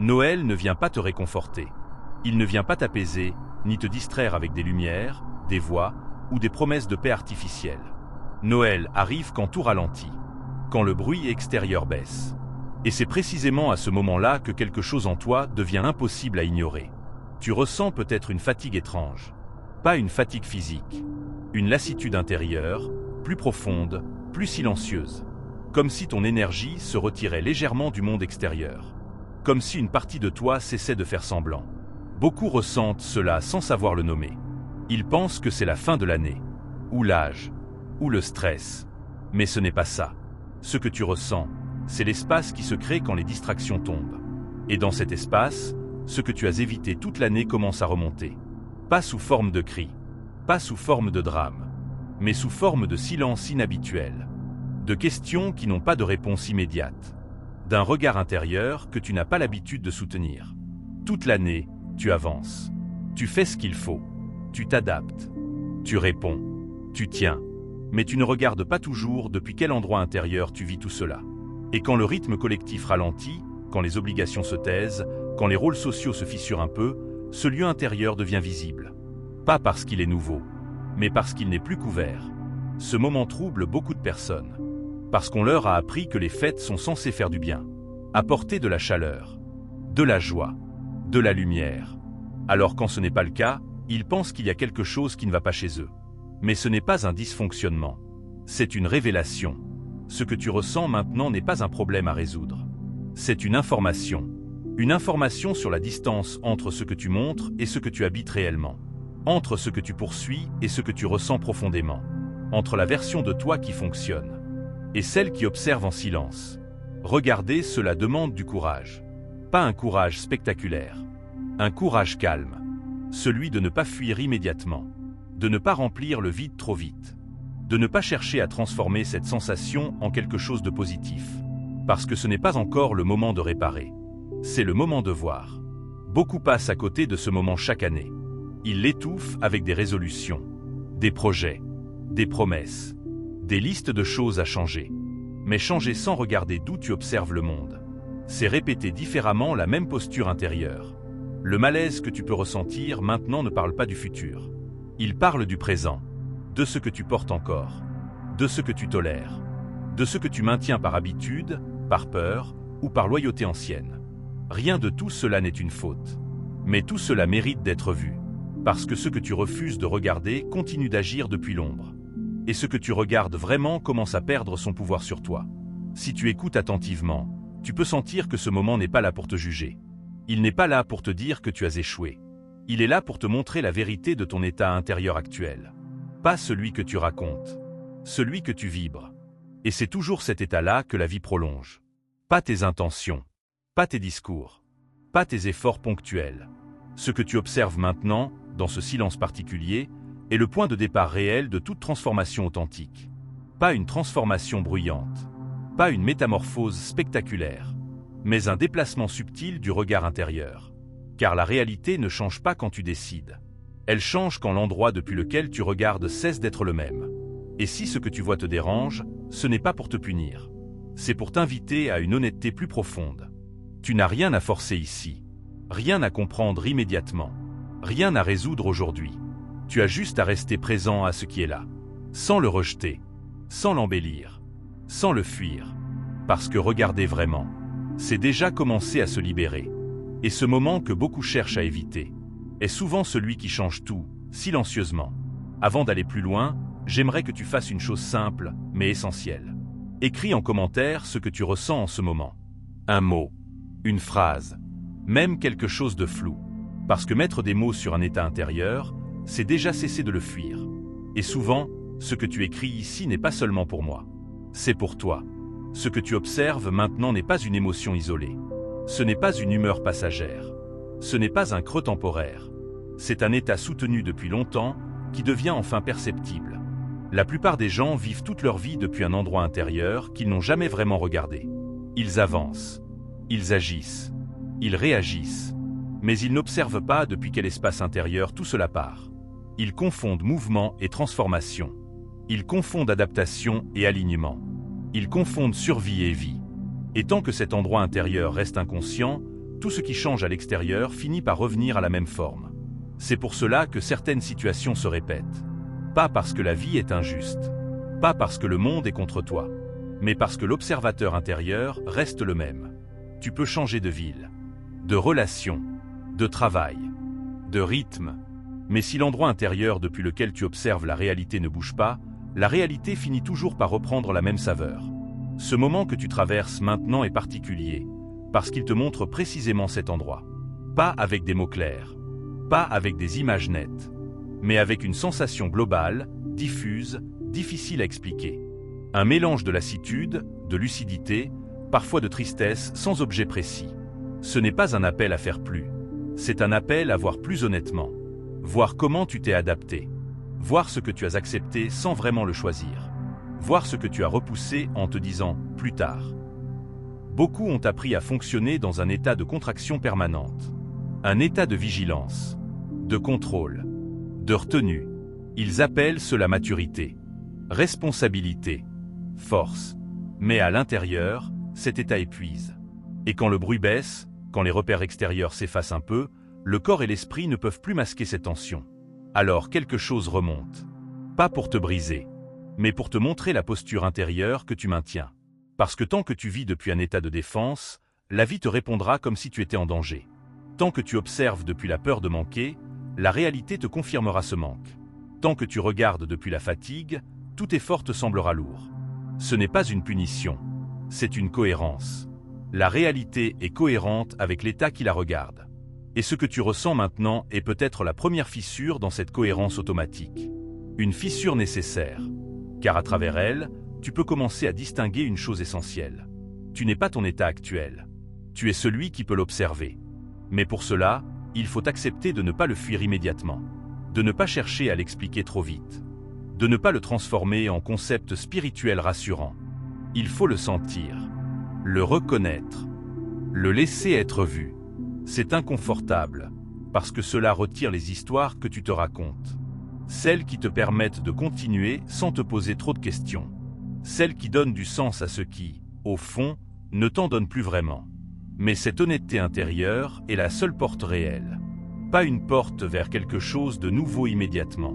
Noël ne vient pas te réconforter. Il ne vient pas t'apaiser, ni te distraire avec des lumières, des voix ou des promesses de paix artificielle. Noël arrive quand tout ralentit, quand le bruit extérieur baisse. Et c'est précisément à ce moment-là que quelque chose en toi devient impossible à ignorer. Tu ressens peut-être une fatigue étrange. Pas une fatigue physique, une lassitude intérieure, plus profonde, plus silencieuse. Comme si ton énergie se retirait légèrement du monde extérieur. Comme si une partie de toi cessait de faire semblant. Beaucoup ressentent cela sans savoir le nommer. Ils pensent que c'est la fin de l'année, ou l'âge, ou le stress. Mais ce n'est pas ça. Ce que tu ressens, c'est l'espace qui se crée quand les distractions tombent. Et dans cet espace, ce que tu as évité toute l'année commence à remonter. Pas sous forme de cris, pas sous forme de drame, mais sous forme de silence inhabituel. De questions qui n'ont pas de réponse immédiate. D'un regard intérieur que tu n'as pas l'habitude de soutenir. Toute l'année, tu avances. Tu fais ce qu'il faut. Tu t'adaptes. Tu réponds. Tu tiens. Mais tu ne regardes pas toujours depuis quel endroit intérieur tu vis tout cela. Et quand le rythme collectif ralentit, quand les obligations se taisent, quand les rôles sociaux se fissurent un peu, ce lieu intérieur devient visible. Pas parce qu'il est nouveau, mais parce qu'il n'est plus couvert. Ce moment trouble beaucoup de personnes. Parce qu'on leur a appris que les fêtes sont censées faire du bien, apporter de la chaleur, de la joie, de la lumière. Alors quand ce n'est pas le cas, ils pensent qu'il y a quelque chose qui ne va pas chez eux. Mais ce n'est pas un dysfonctionnement, c'est une révélation. Ce que tu ressens maintenant n'est pas un problème à résoudre. C'est une information sur la distance entre ce que tu montres et ce que tu habites réellement. Entre ce que tu poursuis et ce que tu ressens profondément. Entre la version de toi qui fonctionne et celle qui observe en silence. Regarder, cela demande du courage. Pas un courage spectaculaire. Un courage calme. Celui de ne pas fuir immédiatement. De ne pas remplir le vide trop vite. De ne pas chercher à transformer cette sensation en quelque chose de positif. Parce que ce n'est pas encore le moment de réparer. C'est le moment de voir. Beaucoup passent à côté de ce moment chaque année. Ils l'étouffent avec des résolutions, des projets, des promesses, des listes de choses à changer. Mais changer sans regarder d'où tu observes le monde. C'est répéter différemment la même posture intérieure. Le malaise que tu peux ressentir maintenant ne parle pas du futur. Il parle du présent, de ce que tu portes encore, de ce que tu tolères, de ce que tu maintiens par habitude, par peur ou par loyauté ancienne. Rien de tout cela n'est une faute. Mais tout cela mérite d'être vu. Parce que ce que tu refuses de regarder continue d'agir depuis l'ombre. Et ce que tu regardes vraiment commence à perdre son pouvoir sur toi. Si tu écoutes attentivement, tu peux sentir que ce moment n'est pas là pour te juger. Il n'est pas là pour te dire que tu as échoué. Il est là pour te montrer la vérité de ton état intérieur actuel. Pas celui que tu racontes, celui que tu vibres. Et c'est toujours cet état-là que la vie prolonge. Pas tes intentions, pas tes discours, pas tes efforts ponctuels. Ce que tu observes maintenant, dans ce silence particulier, est le point de départ réel de toute transformation authentique. Pas une transformation bruyante, pas une métamorphose spectaculaire, mais un déplacement subtil du regard intérieur. Car la réalité ne change pas quand tu décides. Elle change quand l'endroit depuis lequel tu regardes cesse d'être le même. Et si ce que tu vois te dérange, ce n'est pas pour te punir. C'est pour t'inviter à une honnêteté plus profonde. Tu n'as rien à forcer ici. Rien à comprendre immédiatement. Rien à résoudre aujourd'hui. Tu as juste à rester présent à ce qui est là. Sans le rejeter. Sans l'embellir. Sans le fuir. Parce que regarder vraiment, c'est déjà commencer à se libérer. Et ce moment que beaucoup cherchent à éviter est souvent celui qui change tout, silencieusement. Avant d'aller plus loin, j'aimerais que tu fasses une chose simple, mais essentielle. Écris en commentaire ce que tu ressens en ce moment. Un mot, une phrase, même quelque chose de flou. Parce que mettre des mots sur un état intérieur, c'est déjà cesser de le fuir. Et souvent, ce que tu écris ici n'est pas seulement pour moi. C'est pour toi. Ce que tu observes maintenant n'est pas une émotion isolée. Ce n'est pas une humeur passagère. Ce n'est pas un creux temporaire. C'est un état soutenu depuis longtemps qui devient enfin perceptible. La plupart des gens vivent toute leur vie depuis un endroit intérieur qu'ils n'ont jamais vraiment regardé. Ils avancent. Ils agissent. Ils réagissent. Mais ils n'observent pas depuis quel espace intérieur tout cela part. Ils confondent mouvement et transformation. Ils confondent adaptation et alignement. Ils confondent survie et vie. Et tant que cet endroit intérieur reste inconscient, tout ce qui change à l'extérieur finit par revenir à la même forme. C'est pour cela que certaines situations se répètent. Pas parce que la vie est injuste, pas parce que le monde est contre toi, mais parce que l'observateur intérieur reste le même. Tu peux changer de ville, de relation, de travail, de rythme, mais si l'endroit intérieur depuis lequel tu observes la réalité ne bouge pas, la réalité finit toujours par reprendre la même saveur. Ce moment que tu traverses maintenant est particulier, parce qu'il te montre précisément cet endroit. Pas avec des mots clairs, pas avec des images nettes, mais avec une sensation globale, diffuse, difficile à expliquer. Un mélange de lassitude, de lucidité, parfois de tristesse sans objet précis. Ce n'est pas un appel à faire plus, c'est un appel à voir plus honnêtement. Voir comment tu t'es adapté. Voir ce que tu as accepté sans vraiment le choisir. Voir ce que tu as repoussé en te disant « plus tard ». Beaucoup ont appris à fonctionner dans un état de contraction permanente. Un état de vigilance, de contrôle, de retenue. Ils appellent cela maturité, responsabilité, force. Mais à l'intérieur, cet état épuise. Et quand le bruit baisse, quand les repères extérieurs s'effacent un peu, le corps et l'esprit ne peuvent plus masquer cette tension. Alors quelque chose remonte. Pas pour te briser, mais pour te montrer la posture intérieure que tu maintiens. Parce que tant que tu vis depuis un état de défense, la vie te répondra comme si tu étais en danger. Tant que tu observes depuis la peur de manquer, la réalité te confirmera ce manque. Tant que tu regardes depuis la fatigue, tout effort te semblera lourd. Ce n'est pas une punition, c'est une cohérence. La réalité est cohérente avec l'état qui la regarde. Et ce que tu ressens maintenant est peut-être la première fissure dans cette cohérence automatique. Une fissure nécessaire, car à travers elle, tu peux commencer à distinguer une chose essentielle. Tu n'es pas ton état actuel. Tu es celui qui peut l'observer. Mais pour cela, il faut accepter de ne pas le fuir immédiatement, de ne pas chercher à l'expliquer trop vite, de ne pas le transformer en concept spirituel rassurant. Il faut le sentir, le reconnaître, le laisser être vu. C'est inconfortable, parce que cela retire les histoires que tu te racontes. Celles qui te permettent de continuer sans te poser trop de questions. Celles qui donnent du sens à ce qui, au fond, ne t'en donne plus vraiment. Mais cette honnêteté intérieure est la seule porte réelle. Pas une porte vers quelque chose de nouveau immédiatement.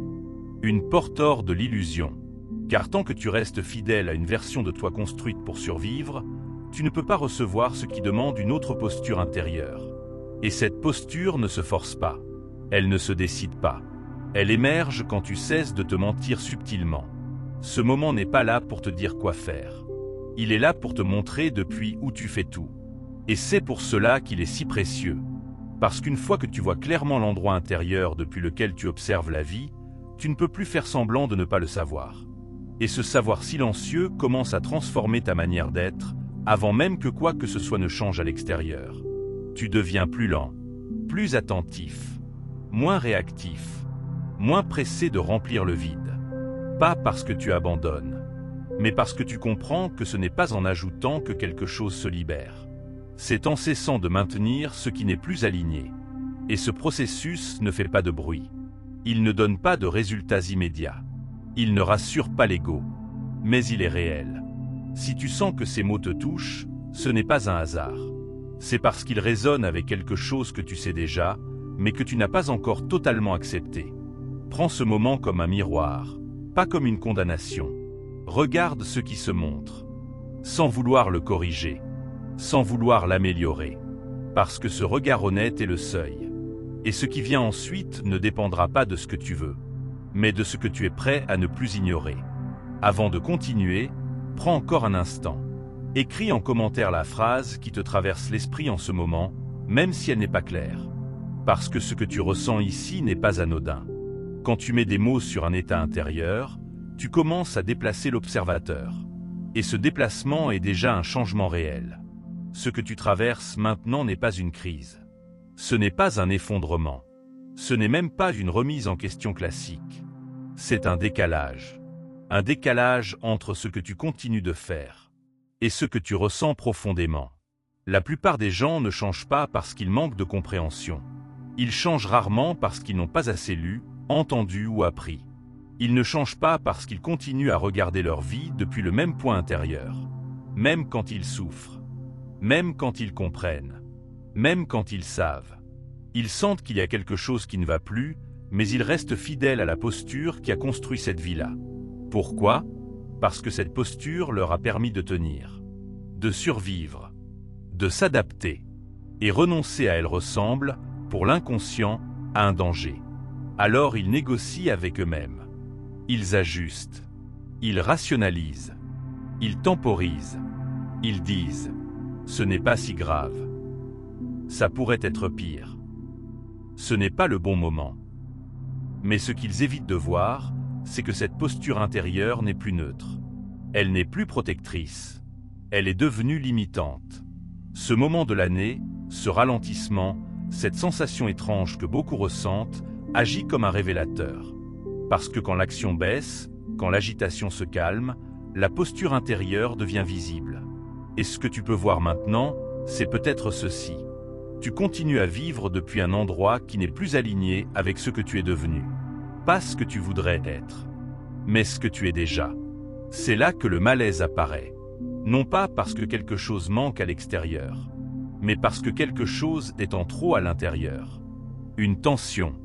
Une porte hors de l'illusion. Car tant que tu restes fidèle à une version de toi construite pour survivre, tu ne peux pas recevoir ce qui demande une autre posture intérieure. Et cette posture ne se force pas. Elle ne se décide pas. Elle émerge quand tu cesses de te mentir subtilement. Ce moment n'est pas là pour te dire quoi faire. Il est là pour te montrer depuis où tu fais tout. Et c'est pour cela qu'il est si précieux. Parce qu'une fois que tu vois clairement l'endroit intérieur depuis lequel tu observes la vie, tu ne peux plus faire semblant de ne pas le savoir. Et ce savoir silencieux commence à transformer ta manière d'être, avant même que quoi que ce soit ne change à l'extérieur. Tu deviens plus lent, plus attentif, moins réactif, moins pressé de remplir le vide. Pas parce que tu abandonnes, mais parce que tu comprends que ce n'est pas en ajoutant que quelque chose se libère. C'est en cessant de maintenir ce qui n'est plus aligné. Et ce processus ne fait pas de bruit. Il ne donne pas de résultats immédiats. Il ne rassure pas l'ego. Mais il est réel. Si tu sens que ces mots te touchent, ce n'est pas un hasard. C'est parce qu'ils résonnent avec quelque chose que tu sais déjà, mais que tu n'as pas encore totalement accepté. Prends ce moment comme un miroir, pas comme une condamnation. Regarde ce qui se montre, sans vouloir le corriger, sans vouloir l'améliorer, parce que ce regard honnête est le seuil. Et ce qui vient ensuite ne dépendra pas de ce que tu veux, mais de ce que tu es prêt à ne plus ignorer. Avant de continuer, prends encore un instant. Écris en commentaire la phrase qui te traverse l'esprit en ce moment, même si elle n'est pas claire. Parce que ce que tu ressens ici n'est pas anodin. Quand tu mets des mots sur un état intérieur, tu commences à déplacer l'observateur. Et ce déplacement est déjà un changement réel. Ce que tu traverses maintenant n'est pas une crise. Ce n'est pas un effondrement. Ce n'est même pas une remise en question classique. C'est un décalage. Un décalage entre ce que tu continues de faire et ce que tu ressens profondément. La plupart des gens ne changent pas parce qu'ils manquent de compréhension. Ils changent rarement parce qu'ils n'ont pas assez lu, entendu ou appris. Ils ne changent pas parce qu'ils continuent à regarder leur vie depuis le même point intérieur. Même quand ils souffrent. Même quand ils comprennent. même quand ils savent. Ils sentent qu'il y a quelque chose qui ne va plus, mais ils restent fidèles à la posture qui a construit cette vie-là. Pourquoi? Parce que cette posture leur a permis de tenir, de survivre, de s'adapter. Et renoncer à elle ressemble, pour l'inconscient, à un danger. Alors ils négocient avec eux-mêmes. Ils ajustent. Ils rationalisent. Ils temporisent. Ils disent « Ce n'est pas si grave. Ça pourrait être pire. Ce n'est pas le bon moment. » Mais ce qu'ils évitent de voir, c'est que cette posture intérieure n'est plus neutre. Elle n'est plus protectrice. Elle est devenue limitante. Ce moment de l'année, ce ralentissement, cette sensation étrange que beaucoup ressentent, agit comme un révélateur. Parce que quand l'action baisse, quand l'agitation se calme, la posture intérieure devient visible. Et ce que tu peux voir maintenant, c'est peut-être ceci. Tu continues à vivre depuis un endroit qui n'est plus aligné avec ce que tu es devenu. Pas ce que tu voudrais être, mais ce que tu es déjà. C'est là que le malaise apparaît. Non pas parce que quelque chose manque à l'extérieur, mais parce que quelque chose est en trop à l'intérieur. Une tension,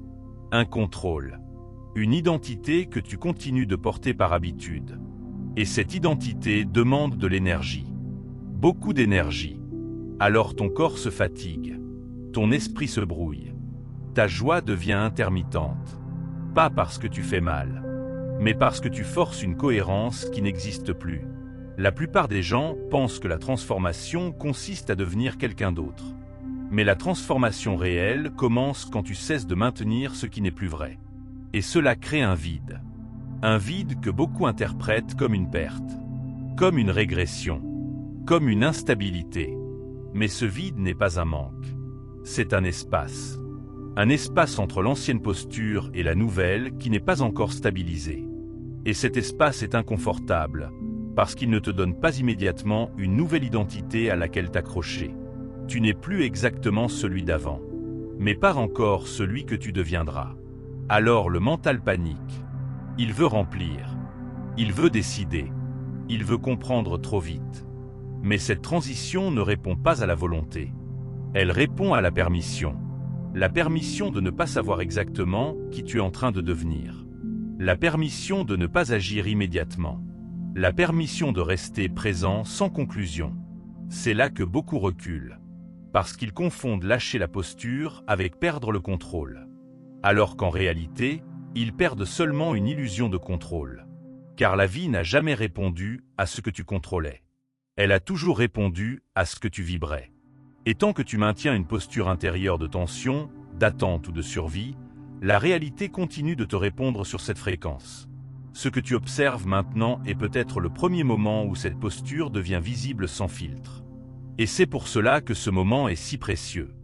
un contrôle, une identité que tu continues de porter par habitude. Et cette identité demande de l'énergie. Beaucoup d'énergie. Alors ton corps se fatigue, ton esprit se brouille, ta joie devient intermittente. Pas parce que tu fais mal, mais parce que tu forces une cohérence qui n'existe plus. La plupart des gens pensent que la transformation consiste à devenir quelqu'un d'autre. Mais la transformation réelle commence quand tu cesses de maintenir ce qui n'est plus vrai. Et cela crée un vide. Un vide que beaucoup interprètent comme une perte, comme une régression, comme une instabilité. Mais ce vide n'est pas un manque. C'est un espace. Un espace entre l'ancienne posture et la nouvelle qui n'est pas encore stabilisée. Et cet espace est inconfortable, parce qu'il ne te donne pas immédiatement une nouvelle identité à laquelle t'accrocher. Tu n'es plus exactement celui d'avant, mais pas encore celui que tu deviendras. Alors le mental panique. Il veut remplir. Il veut décider. Il veut comprendre trop vite. Mais cette transition ne répond pas à la volonté. Elle répond à la permission. La permission de ne pas savoir exactement qui tu es en train de devenir. La permission de ne pas agir immédiatement. La permission de rester présent sans conclusion. C'est là que beaucoup reculent. Parce qu'ils confondent lâcher la posture avec perdre le contrôle. Alors qu'en réalité, ils perdent seulement une illusion de contrôle. Car la vie n'a jamais répondu à ce que tu contrôlais. Elle a toujours répondu à ce que tu vibrais. Et tant que tu maintiens une posture intérieure de tension, d'attente ou de survie, la réalité continue de te répondre sur cette fréquence. Ce que tu observes maintenant est peut-être le premier moment où cette posture devient visible sans filtre. Et c'est pour cela que ce moment est si précieux.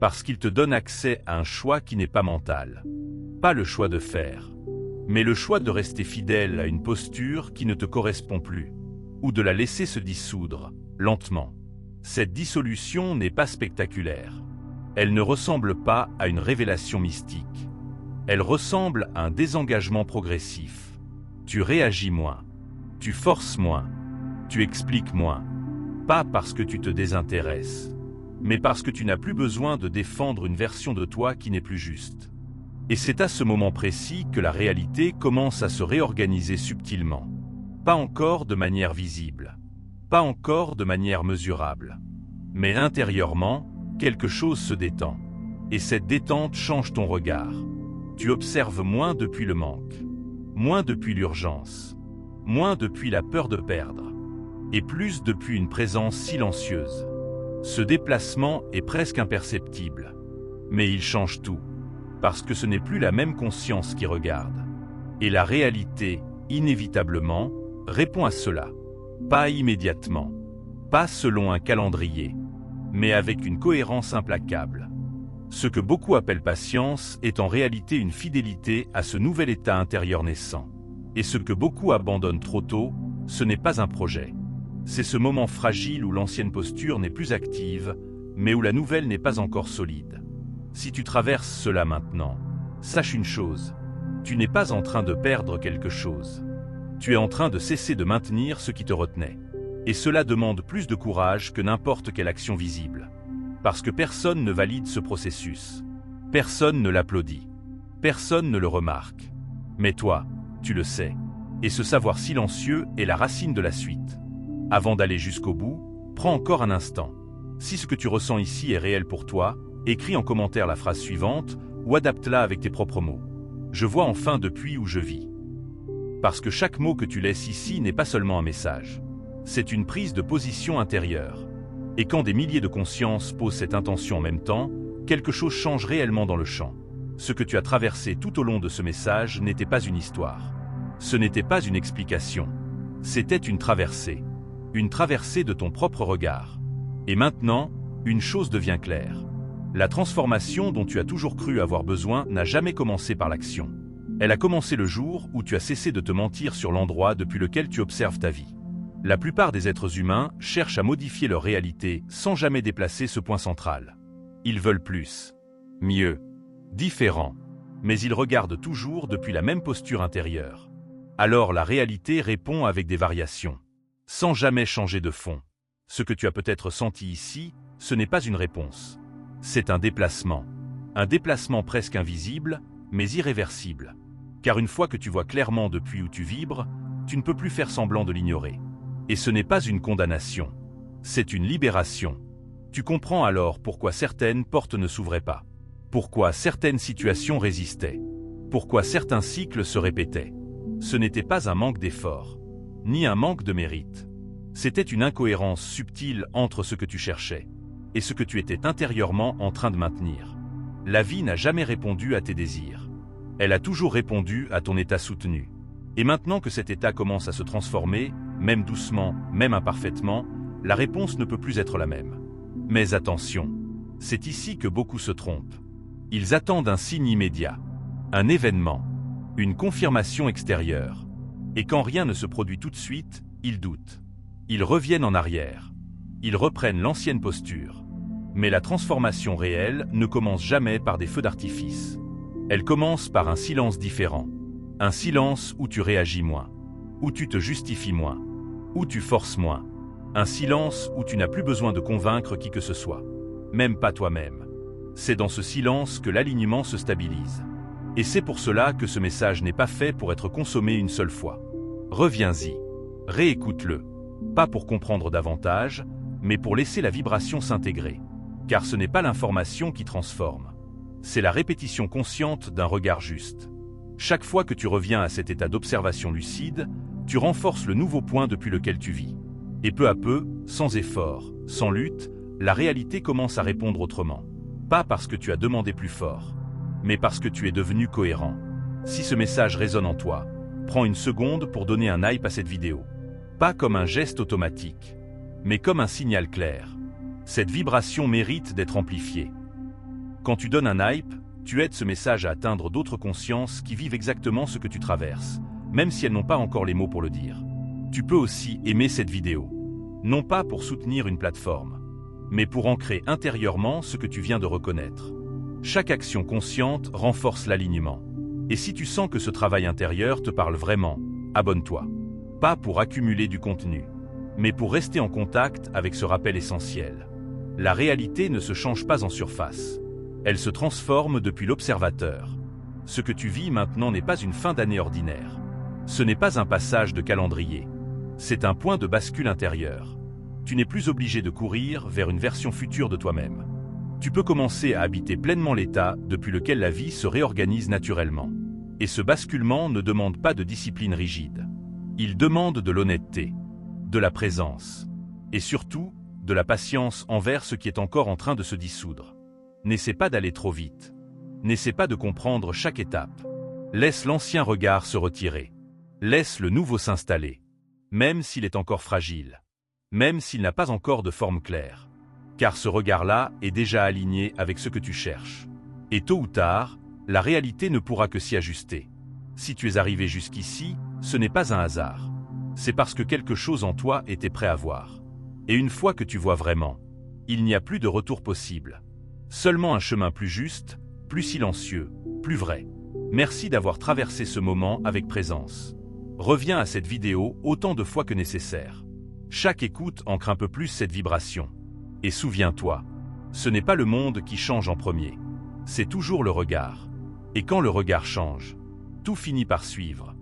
Parce qu'il te donne accès à un choix qui n'est pas mental. Pas le choix de faire, mais le choix de rester fidèle à une posture qui ne te correspond plus, ou de la laisser se dissoudre, lentement. Cette dissolution n'est pas spectaculaire. Elle ne ressemble pas à une révélation mystique. Elle ressemble à un désengagement progressif. Tu réagis moins, tu forces moins, tu expliques moins. Pas parce que tu te désintéresses, mais parce que tu n'as plus besoin de défendre une version de toi qui n'est plus juste. Et c'est à ce moment précis que la réalité commence à se réorganiser subtilement. Pas encore de manière visible, pas encore de manière mesurable. Mais intérieurement, quelque chose se détend. Et cette détente change ton regard. Tu observes moins depuis le manque, moins depuis l'urgence, moins depuis la peur de perdre, et plus depuis une présence silencieuse. Ce déplacement est presque imperceptible, mais il change tout, parce que ce n'est plus la même conscience qui regarde. Et la réalité, inévitablement, répond à cela. Pas immédiatement, pas selon un calendrier, mais avec une cohérence implacable. Ce que beaucoup appellent patience est en réalité une fidélité à ce nouvel état intérieur naissant. Et ce que beaucoup abandonnent trop tôt, ce n'est pas un projet. C'est ce moment fragile où l'ancienne posture n'est plus active, mais où la nouvelle n'est pas encore solide. Si tu traverses cela maintenant, sache une chose, tu n'es pas en train de perdre quelque chose. Tu es en train de cesser de maintenir ce qui te retenait. Et cela demande plus de courage que n'importe quelle action visible. Parce que personne ne valide ce processus. Personne ne l'applaudit. Personne ne le remarque. Mais toi, tu le sais. Et ce savoir silencieux est la racine de la suite. Avant d'aller jusqu'au bout, prends encore un instant. Si ce que tu ressens ici est réel pour toi, écris en commentaire la phrase suivante ou adapte-la avec tes propres mots. Je vois enfin depuis où je vis. Parce que chaque mot que tu laisses ici n'est pas seulement un message. C'est une prise de position intérieure. Et quand des milliers de consciences posent cette intention en même temps, quelque chose change réellement dans le champ. Ce que tu as traversé tout au long de ce message n'était pas une histoire. Ce n'était pas une explication. C'était une traversée. Une traversée de ton propre regard. Et maintenant, une chose devient claire. La transformation dont tu as toujours cru avoir besoin n'a jamais commencé par l'action. Elle a commencé le jour où tu as cessé de te mentir sur l'endroit depuis lequel tu observes ta vie. La plupart des êtres humains cherchent à modifier leur réalité sans jamais déplacer ce point central. Ils veulent plus, mieux, différent, mais ils regardent toujours depuis la même posture intérieure. Alors la réalité répond avec des variations, sans jamais changer de fond. Ce que tu as peut-être senti ici, ce n'est pas une réponse. C'est un déplacement presque invisible, mais irréversible. Car une fois que tu vois clairement depuis où tu vibres, tu ne peux plus faire semblant de l'ignorer. Et ce n'est pas une condamnation, c'est une libération. Tu comprends alors pourquoi certaines portes ne s'ouvraient pas, pourquoi certaines situations résistaient, pourquoi certains cycles se répétaient. Ce n'était pas un manque d'effort, ni un manque de mérite. C'était une incohérence subtile entre ce que tu cherchais et ce que tu étais intérieurement en train de maintenir. La vie n'a jamais répondu à tes désirs. Elle a toujours répondu à ton état soutenu. Et maintenant que cet état commence à se transformer, même doucement, même imparfaitement, la réponse ne peut plus être la même. Mais attention, c'est ici que beaucoup se trompent. Ils attendent un signe immédiat, un événement, une confirmation extérieure. Et quand rien ne se produit tout de suite, ils doutent. Ils reviennent en arrière. Ils reprennent l'ancienne posture. Mais la transformation réelle ne commence jamais par des feux d'artifice. Elle commence par un silence différent. Un silence où tu réagis moins, où tu te justifies moins, où tu forces moins. Un silence où tu n'as plus besoin de convaincre qui que ce soit, même pas toi-même. C'est dans ce silence que l'alignement se stabilise. Et c'est pour cela que ce message n'est pas fait pour être consommé une seule fois. Reviens-y, réécoute-le, pas pour comprendre davantage, mais pour laisser la vibration s'intégrer. Car ce n'est pas l'information qui transforme. C'est la répétition consciente d'un regard juste. Chaque fois que tu reviens à cet état d'observation lucide, tu renforces le nouveau point depuis lequel tu vis. Et peu à peu, sans effort, sans lutte, la réalité commence à répondre autrement. Pas parce que tu as demandé plus fort, mais parce que tu es devenu cohérent. Si ce message résonne en toi, prends une seconde pour donner un hype à cette vidéo. Pas comme un geste automatique, mais comme un signal clair. Cette vibration mérite d'être amplifiée. Quand tu donnes un hype, tu aides ce message à atteindre d'autres consciences qui vivent exactement ce que tu traverses, même si elles n'ont pas encore les mots pour le dire. Tu peux aussi aimer cette vidéo, non pas pour soutenir une plateforme, mais pour ancrer intérieurement ce que tu viens de reconnaître. Chaque action consciente renforce l'alignement. Et si tu sens que ce travail intérieur te parle vraiment, abonne-toi. Pas pour accumuler du contenu, mais pour rester en contact avec ce rappel essentiel. La réalité ne se change pas en surface. Elle se transforme depuis l'observateur. Ce que tu vis maintenant n'est pas une fin d'année ordinaire. Ce n'est pas un passage de calendrier. C'est un point de bascule intérieur. Tu n'es plus obligé de courir vers une version future de toi-même. Tu peux commencer à habiter pleinement l'état depuis lequel la vie se réorganise naturellement. Et ce basculement ne demande pas de discipline rigide. Il demande de l'honnêteté, de la présence, et surtout, de la patience envers ce qui est encore en train de se dissoudre. N'essaie pas d'aller trop vite. N'essaie pas de comprendre chaque étape. Laisse l'ancien regard se retirer. Laisse le nouveau s'installer. Même s'il est encore fragile. Même s'il n'a pas encore de forme claire. Car ce regard-là est déjà aligné avec ce que tu cherches. Et tôt ou tard, la réalité ne pourra que s'y ajuster. Si tu es arrivé jusqu'ici, ce n'est pas un hasard. C'est parce que quelque chose en toi était prêt à voir. Et une fois que tu vois vraiment, il n'y a plus de retour possible. Seulement un chemin plus juste, plus silencieux, plus vrai. Merci d'avoir traversé ce moment avec présence. Reviens à cette vidéo autant de fois que nécessaire. Chaque écoute ancre un peu plus cette vibration. Et souviens-toi, Ce n'est pas le monde qui change en premier. C'est toujours le regard. Et quand le regard change, tout finit par suivre.